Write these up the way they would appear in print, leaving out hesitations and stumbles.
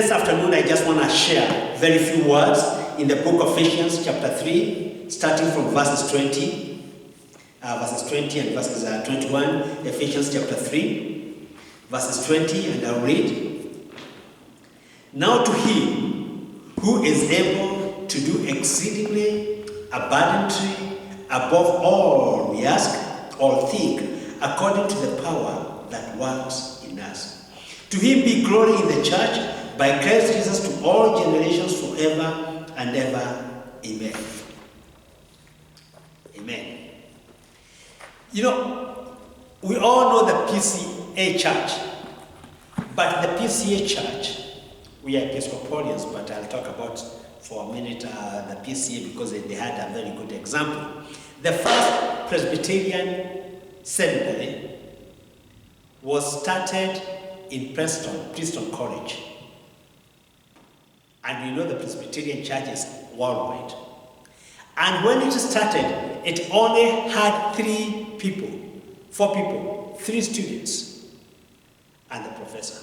This afternoon, I just want to share very few words in the book of Ephesians chapter 3, starting from verses 20 and verses 21, Ephesians chapter 3, verses 20, and I'll read. Now to him who is able to do exceedingly abundantly above all we ask or think, according to the power that works in us. To him be glory in the church by Christ Jesus to all generations forever and ever. Amen. Amen. You know, we all know the PCA church, but the PCA church, we are Episcopalians, but I'll talk about for a minute the PCA because they had a very good example. The first Presbyterian seminary was started in Princeton College. And we know the Presbyterian church is worldwide. And when it started, it only had 4 people, 3 students, and the professor.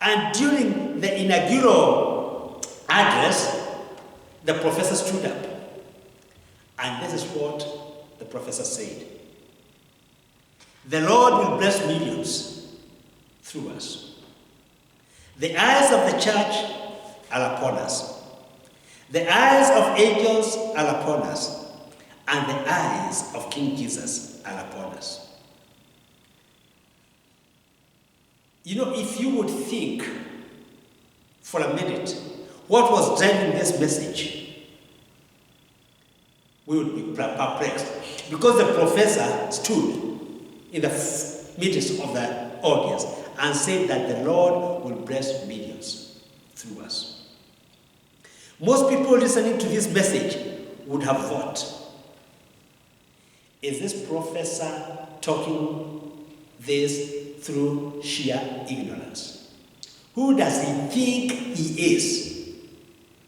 And during the inaugural address, the professor stood up. And this is what the professor said. The Lord will bless millions through us. The eyes of the church are upon us. The eyes of angels are upon us. And the eyes of King Jesus are upon us. You know, if you would think for a minute what was driving this message, we would be perplexed. Because the professor stood in the midst of the audience and said that the Lord will bless millions through us. Most people listening to this message would have thought, is this professor talking this through sheer ignorance? Who does he think he is?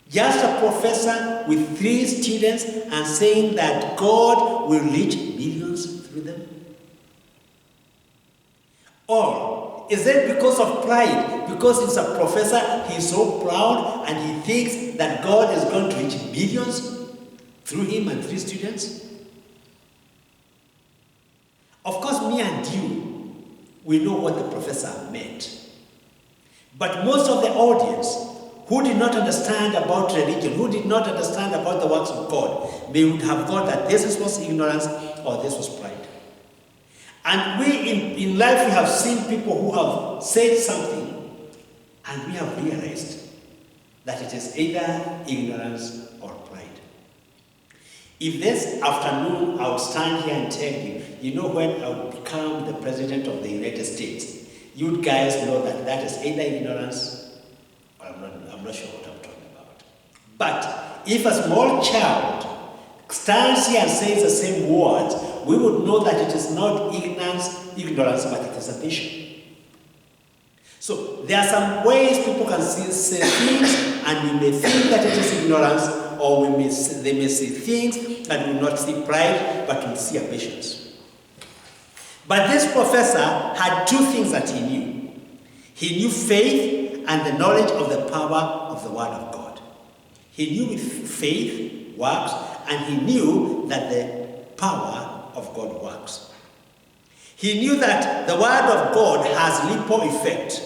Just a professor with 3 students and saying that God will reach millions through them? Or is it because of pride? Because he's a professor, he's so proud and he thinks that God is going to reach millions through him and 3 students? Of course, me and you, we know what the professor meant. But most of the audience who did not understand about religion, who did not understand about the works of God, they would have thought that this was ignorance or this was pride. And we in life, we have seen people who have said something and we have realized that it is either ignorance or pride. If this afternoon I would stand here and tell you, you know, when I would become the President of the United States, you guys know that that is either ignorance or I'm not sure what I'm talking about. But if a small child stands here and says the same words, we would know that it is not ignorance, but it is a vision. So there are some ways people can say things, and we may think that it is ignorance, or they may see things and will not see pride, but will see ambitions. But this professor had 2 things that he knew. He knew faith and the knowledge of the power of the Word of God. He knew with faith works, and he knew that the power of God works. He knew that the Word of God has ripple effect.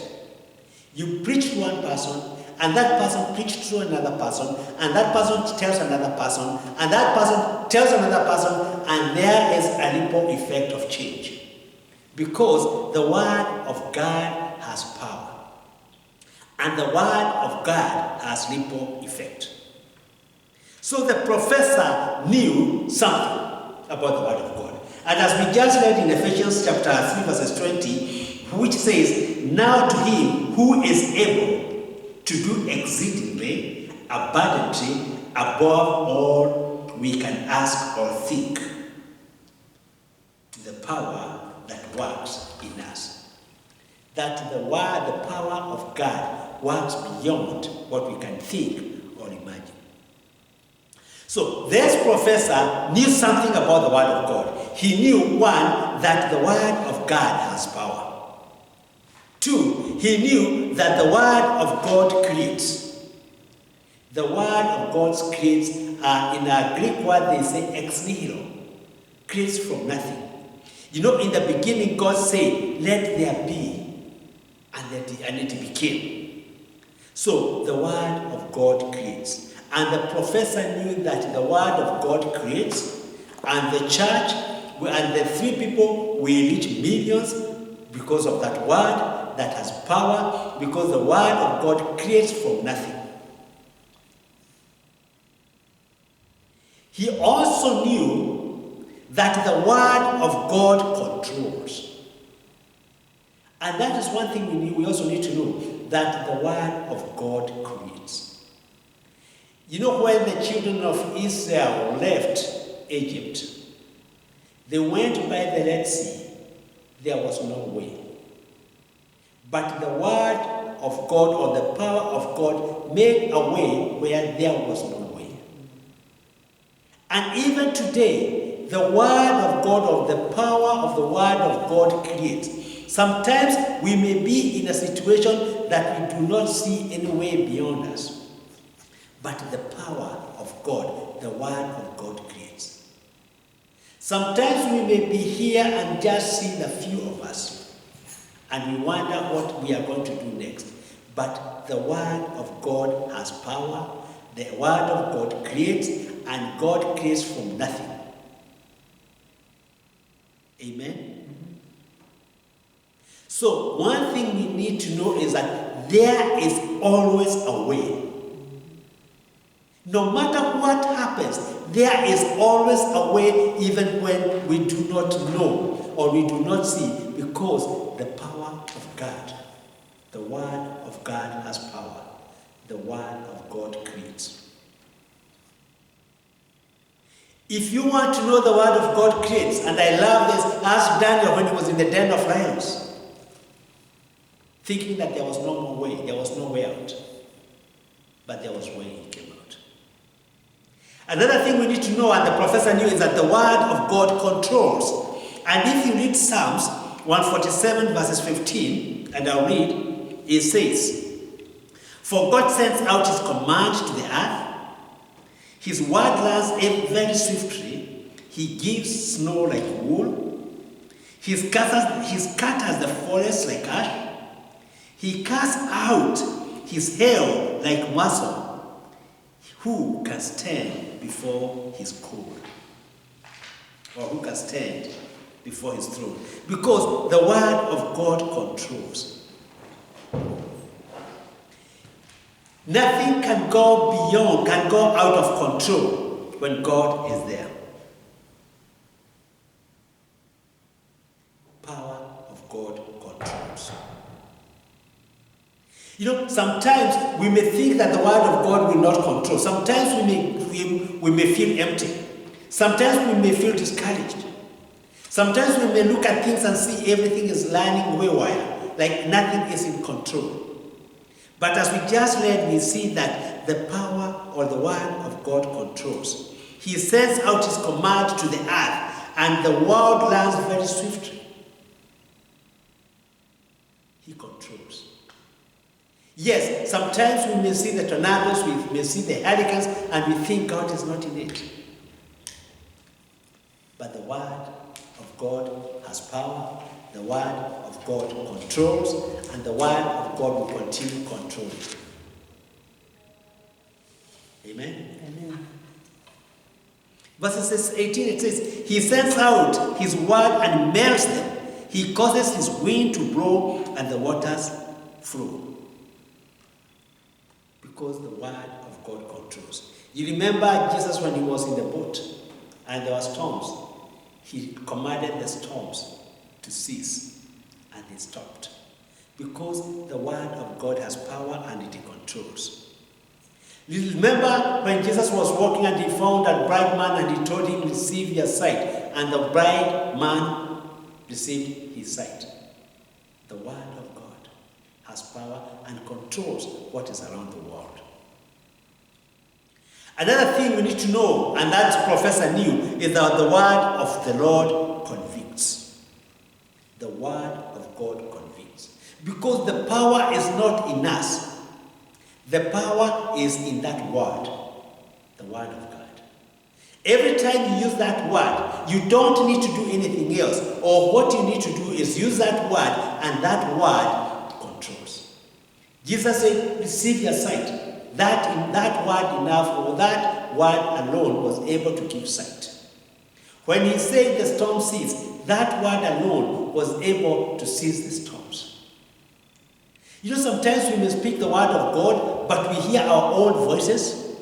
You preach to one person, and that person preached to another person, and that person tells another person, and that person tells another person, and there is a ripple effect of change. Because the Word of God has power, and the Word of God has ripple effect. So the professor knew something about the Word of God. And as we just read in Ephesians chapter 3 verses 20, which says, now to him who is able to do exceedingly abundantly above all we can ask or think, the power that works in us. That the Word, the power of God works beyond what we can think or imagine. So this professor knew something about the Word of God. He knew, 1, that the Word of God has power. 2, He knew that the word of God creates. The word of God creates, in a Greek word they say ex nihilo, creates from nothing. You know, in the beginning God said, let there be, and it became. So the word of God creates. And the professor knew that the word of God creates, and the church and the three people will reach millions because of that word that has power, because the word of God creates from nothing. He also knew that the word of God controls. And that is one thing we also need to know, that the word of God creates. You know, when the children of Israel left Egypt, they went by the Red Sea. There was no way. But the word of God, or the power of God, made a way where there was no way. And even today, the word of God, or the power of the word of God creates. Sometimes we may be in a situation that we do not see any way beyond us. But the power of God, the word of God creates. Sometimes we may be here and just see the few of us, and we wonder what we are going to do next. But the word of God has power, the word of God creates, and God creates from nothing. Amen? So one thing we need to know is that there is always a way. No matter what happens, there is always a way, even when we do not know or we do not see, because the power of God, the word of God has power. The word of God creates. If you want to know the word of God creates, and I love this, ask Daniel when he was in the den of lions, thinking that there was no more way, there was no way out. But there was way he came out. Another thing we need to know, and the professor knew, is that the word of God controls. And if you read Psalms 147 verses 15, and I'll read, it says, for God sends out his command to the earth. His word lands very swiftly. He gives snow like wool. He scatters the forest like ash. He casts out his hail like muscle. Who can stand before his cold? Or who can stand before his throne? Because the word of God controls. Nothing can go beyond, can go out of control when God is there. Power of God controls. You know, sometimes we may think that the word of God will not control. Sometimes we may feel empty. Sometimes we may feel discouraged. Sometimes we may look at things and see everything is lining haywire, like nothing is in control. But as we just read, we see that the power or the word of God controls. He sends out his command to the earth, and the world lands very swiftly. He controls. Yes, sometimes we may see the tornadoes, we may see the hurricanes, and we think God is not in it. But the word of God has power, the word of God controls, and the word of God will continue controlling. Amen? Amen. Verses 18, it says, he sends out his word and melts them. He causes his wind to blow and the waters flow. Because the word of God controls. You remember Jesus when he was in the boat and there were storms. He commanded the storms to cease and they stopped. Because the word of God has power and it controls. You remember when Jesus was walking and he found a bright man and he told him, receive your sight. And the bright man received his sight. The word of God has power and controls what is around the world. Another thing we need to know, and that professor knew, is that the word of the Lord convicts. The word of God convicts. Because the power is not in us. The power is in that word, the word of God. Every time you use that word, you don't need to do anything else. Or what you need to do is use that word, and that word controls. Jesus said, receive your sight. That word enough, or that word alone was able to give sight. When he said the storm ceased, that word alone was able to cease the storms. You know, sometimes we may speak the word of God, but we hear our own voices,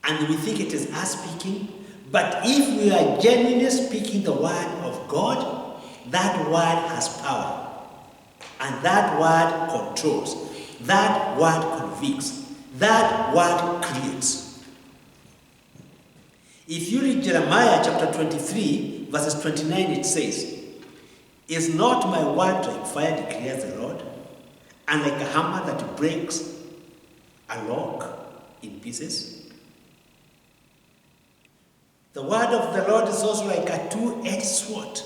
and we think it is us speaking. But if we are genuinely speaking the word of God, that word has power. And that word controls. That word convicts. That word creates. If you read Jeremiah chapter 23, verses 29, it says, "Is not my word like fire, declares the Lord, and like a hammer that breaks a rock in pieces?" The word of the Lord is also like a two-edged sword.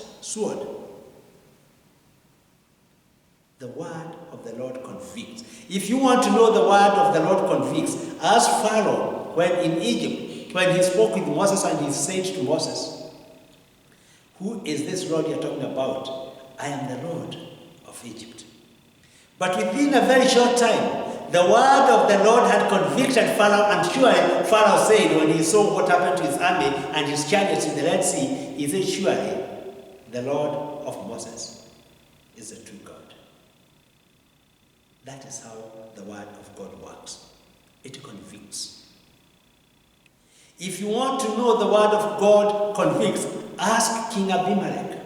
The word of the Lord convicts. If you want to know the word of the Lord convicts, ask Pharaoh when in Egypt, when he spoke with Moses and he said to Moses, "Who is this Lord you're talking about? I am the Lord of Egypt." But within a very short time, the word of the Lord had convicted Pharaoh, and surely Pharaoh said, when he saw what happened to his army and his chariots in the Red Sea, he said, "Surely the Lord of Moses is a true God." That is how the word of God works. It convicts. If you want to know the word of God convicts, ask King Abimelech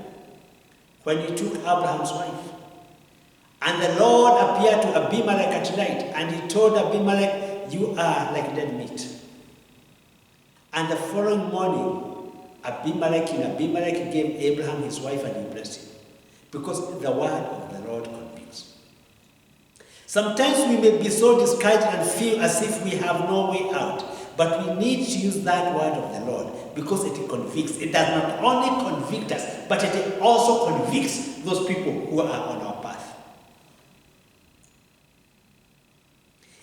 when he took Abraham's wife. And the Lord appeared to Abimelech at night, and he told Abimelech, "You are like dead meat." And the following morning, King Abimelech gave Abraham his wife, and he blessed him. Because the word of the Lord convicts. Sometimes we may be so discouraged and feel as if we have no way out. But we need to use that word of the Lord because it convicts. It does not only convict us, but it also convicts those people who are on our path.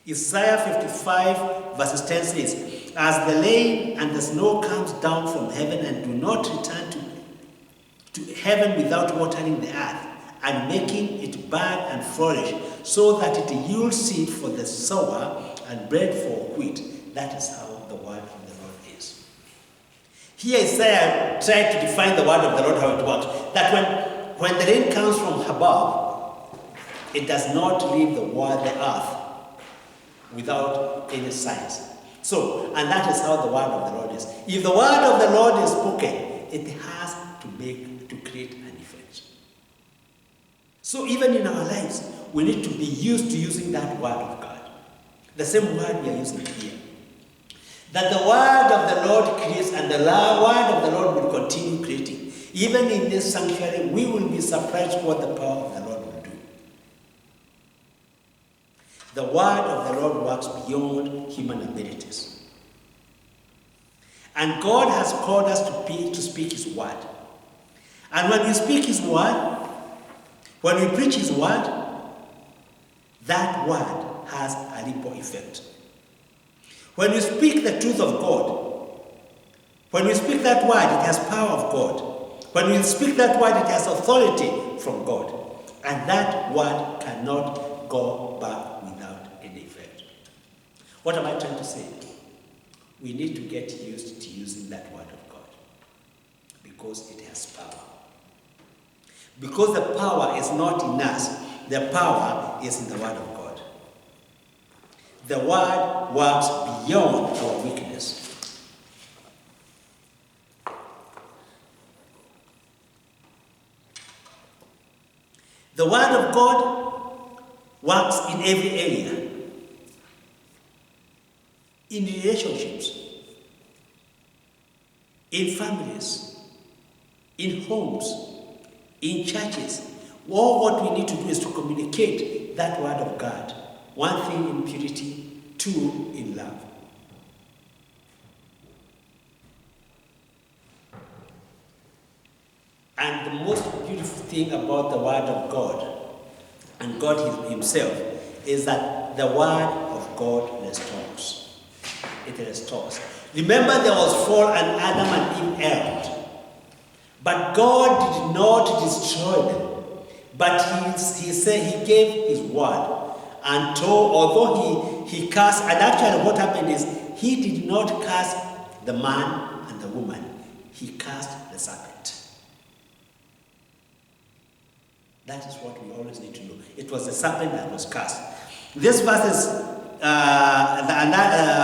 Isaiah 55 verses 10 says, "As the rain and the snow comes down from heaven and do not return to heaven without watering the earth and making it bud and flourish, so that it yields seed for the sower and bread for wheat," that is how the word of the Lord is. Here Isaiah tried to define the word of the Lord, how it works. That when the rain comes from above, it does not leave the earth without any signs. So, and that is how the word of the Lord is. If the word of the Lord is spoken, it has to create an effect. So even in our lives, we need to be used to using that word of God. The same word we are using here. That the word of the Lord creates, and the word of the Lord will continue creating. Even in this sanctuary, we will be surprised what the power of the Lord will do. The word of the Lord works beyond human abilities. And God has called us to speak His word. And when we speak His word, when we preach His word, that word has a ripple effect. When we speak the truth of God, when we speak that word, it has power of God. When we speak that word, it has authority from God. And that word cannot go back without any effect. What am I trying to say? We need to get used to using that word of God because it has power. Because the power is not in us, the power is in the word of God. The word works beyond our weakness. The word of God works in every area. In relationships, in families, in homes, in churches. All what we need to do is to communicate that word of God. One thing in purity, two in love. And the most beautiful thing about the word of God and God himself is that the word of God restores. It restores. Remember, there was fall and Adam and Eve erred. But God did not destroy them. But he said he gave his word. And although he cursed, and actually what happened is he did not curse the man and the woman. He cursed the serpent. That is what we always need to know. It was the serpent that was cursed. This verse is